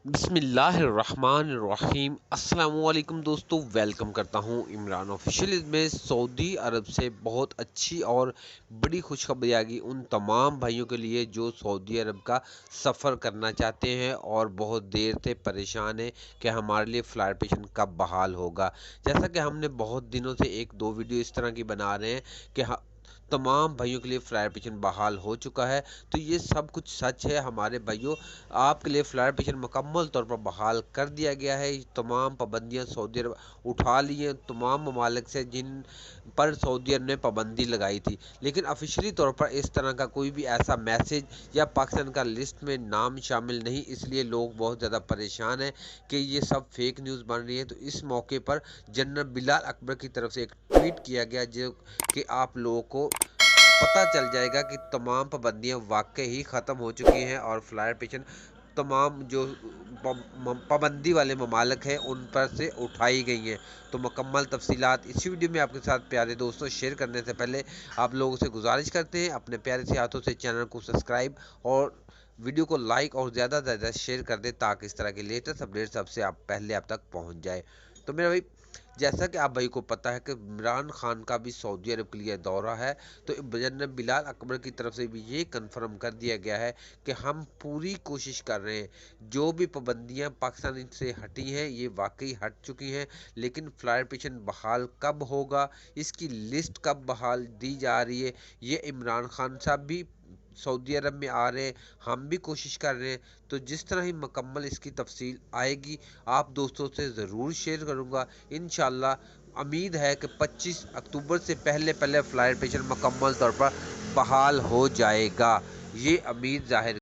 बिस्मिल्लाहिर्रहमानिर्रहीम। अस्सलाम वालेकुम दोस्तों, वेलकम करता हूं इमरान ऑफिशियल में। सऊदी अरब से बहुत अच्छी और बड़ी खुशखबरी आ गई उन तमाम भाइयों के लिए जो सऊदी अरब का सफ़र करना चाहते हैं और बहुत देर से परेशान हैं कि हमारे लिए फ़्लाइट ऑप्शन कब बहाल होगा। जैसा कि हमने बहुत दिनों से एक दो वीडियो इस तरह की बना रहे हैं कि तमाम भाइयों के लिए फ़्लाइट ऑप्शन बहाल हो चुका है। तो ये सब कुछ सच है हमारे भाइयों। आपके लिए फ़्लाइट ऑप्शन मुकम्मल तौर पर बहाल कर दिया गया है। तमाम पाबंदियां सऊदी अरब उठा ली हैं तमाम ममालिक से जिन पर सऊदी अरब ने पाबंदी लगाई थी, लेकिन ऑफिशियली तौर पर इस तरह का कोई भी ऐसा मैसेज या पाकिस्तान का लिस्ट में नाम शामिल नहीं। इसलिए लोग बहुत ज़्यादा परेशान हैं कि ये सब फेक न्यूज़ बन रही है। तो इस मौके पर जनरल बिलाल अकबर की तरफ से एक ट्वीट किया गया जो कि आप लोगों को पता चल जाएगा कि तमाम पाबंदियां वाकई ही ख़त्म हो चुकी हैं और फ़्लाइट ऑप्शन तमाम जो पाबंदी वाले ममालिक हैं उन पर से उठाई गई हैं। तो मुकम्मल तफसीलात इसी वीडियो में आपके साथ प्यारे दोस्तों शेयर करने से पहले आप लोगों से गुजारिश करते हैं अपने प्यारे से हाथों से चैनल को सब्सक्राइब और वीडियो को लाइक और ज़्यादा से ज़्यादा शेयर कर दें ताकि इस तरह के लेटेस्ट अपडेट सबसे आप पहले आप तक पहुँच जाए। तो मेरा भाई, जैसा कि आप भाई को पता है कि इमरान खान का भी सऊदी अरब के लिए दौरा है, तो जनरल बिलाल अकबर की तरफ से भी ये कंफर्म कर दिया गया है कि हम पूरी कोशिश कर रहे हैं। जो भी पाबंदियां पाकिस्तान से हटी हैं ये वाकई हट चुकी हैं, लेकिन फ़्लाइट ऑप्शन बहाल कब होगा, इसकी लिस्ट कब बहाल दी जा रही है, ये इमरान खान साहब भी सऊदी अरब में आ रहे हैं, हम भी कोशिश कर रहे हैं। तो जिस तरह ही मुकम्मल इसकी तफसील आएगी आप दोस्तों से ज़रूर शेयर करूँगा इंशाल्लाह। उम्मीद है कि 25 अक्टूबर से पहले पहले फ़्लाइट ऑप्शन मुकम्मल तौर पर बहाल हो जाएगा, ये उम्मीद ज़ाहिर